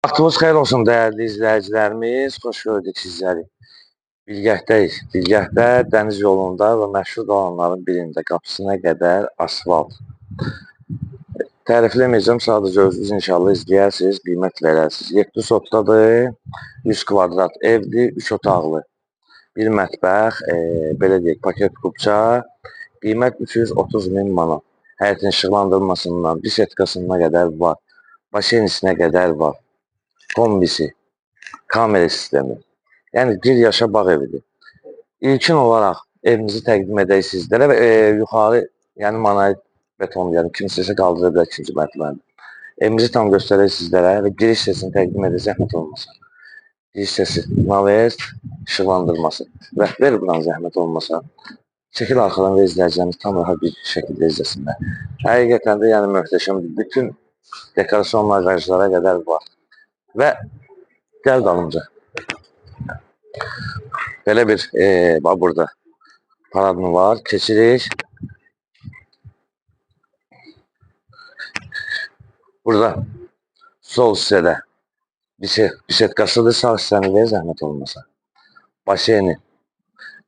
Vaxtınız xeyir olsun dəyərli izləyicilərimiz. Xoş gördük sizləri. Bilgəhdəyik. Bilgəhdə dəniz yolunda və məşhur alanların birində qapısına qədər asfalt. Tərifləməyəcəm, sadəcə özünüz inşallah izləyərsiniz, qiymət verərsiniz. 7 sotdadır, 100 kvadrat evdir, 3 otaqlı. Bir mətbəx, belə deyək, paket kubça, qiymət 330 min manat. Həyətin işıqlandırmasından, bisetkasına qədər var, basenisinə qədər var. Kombisi, kamera sistemi. Yəni bir yaşa bağ evidir. İlkin olaraq evimizi təqdim edək sizlərə və yuxarı, yəni monolit beton, yəni kimsəsə qaldıra bilər ikinci mərtəbəni. Evimizi tam göstərək sizlərə və giriş səsini təqdim edək, zəhmət olmasa. Giriş səsi, navest, işıqlandırması. Rəhbər buran zəhmət olmasa. Çəkil arxadan və izləyicilərimiz tam rahat bir şəkildə izləsinlər. Həqiqətən də yəni möhtəşəmdir. Bütün dekorasyon mağazlara qədər var. Və gəl dalımca. Belə bir burada paradını var. Keçirik. Burada sol hissədə bisetkasıdır. Sağ hissəni verir zəhmət olmasa. Baseni,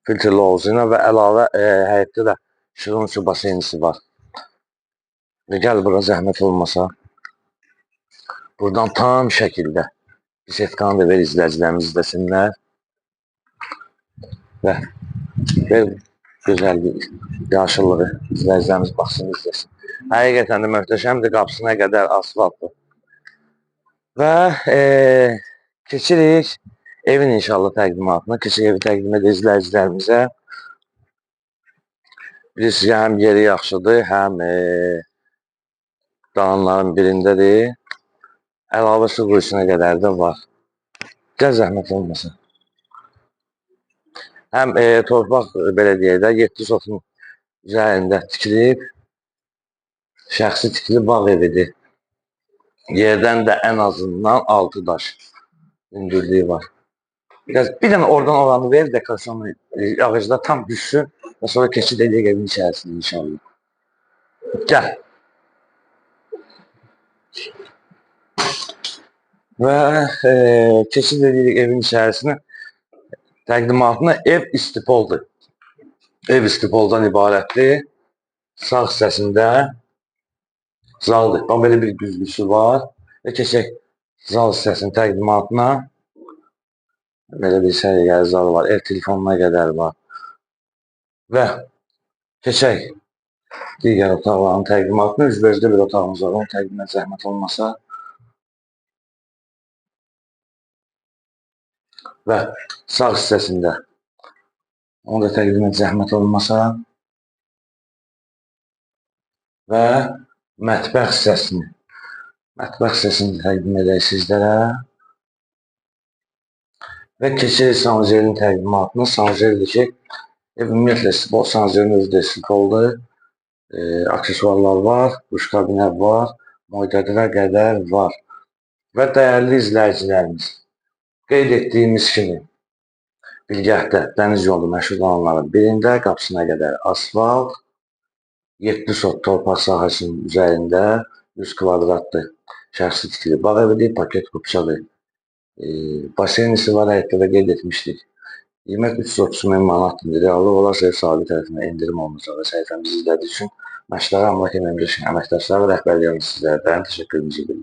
filtrli ovucuyla və əlavə həyətdə də şırın su basenisi var. Və gəl bura zəhmət olmasa. Buradan tam şəkildə bisetkanı da ver izləyicilərimiz izləsinlər. Və gözəllik, yaşıllığı izləyicilərimiz baxsın, izləsin. Həqiqətən də möhtəşəmdir, qapısına qədər asfaltdır. Və keçirik evin inşallah təqdimatına. Keçik evi təqdim edir izləyicilərimizə. Bilirsiniz, həm yeri yaxşıdır, həm dağınların birindədir. Əlavə su quyusuna qədər də var. Gəl zəhmət olmasın. Həm torpaq, belə deyək də, 7 sotun üzərində tikilib, şəxsi tikili bağ evidir. Yerdən də ən azından 6 daş hündürlüyü var. Bir dənə oradan oranı ver, dekorasyonu ağacda tam düşsün və sonra keçid edək evin içərisində inşallah. Gəl. Və keçid edirik evin içərisinə. Təqdimatına ev istipoldur. Ev istipoldan ibarətdir. Sağ hissəsində zaldır. Belə bir güzgüsü var. Və keçək zal hissəsinin təqdimatına. Belə bir səliqəli zal var. Ev telefonuna qədər var. Və keçək digər otaqların təqdimatına. Üzbözdə bir otağımız var. Onun təqdiminə zəhmət olmasa. Və sağ hissəsində onu da təqdim et zəhmət olmasa. Və mətbəx hissəsini təqdim edək sizlərə. Və keçirik sanjerin təqdimatına. Sanjerdir ki, ümumiyyətlə sanjerin özü də istipoldur. Aksesuarlar var, duş kabinət var, moydədirə qədər var. Və dəyərli izləyicilərimiz, qeyd etdiyimiz kimi Bilgəhdə dəniz yolu məşhur alanların birində qapısına qədər asfalt, 7 sot torpaq sahəsinin üzərində 100 kvadratlı şəxsi tikili bağ evidir, paket kubçadır. Basenisi var, həyətdə də qeyd etmişdik. Qiymət 330 min manatdır. Reallıq olarsa ev sahibi tərəfindən endirim olunacaq. Səhifəmizi izlədiyiniz üçün Məşqləri Əmlak Əməkdaşları və rəhbərliyimiz sizlərdən təşəkkürümüzü bildiririk.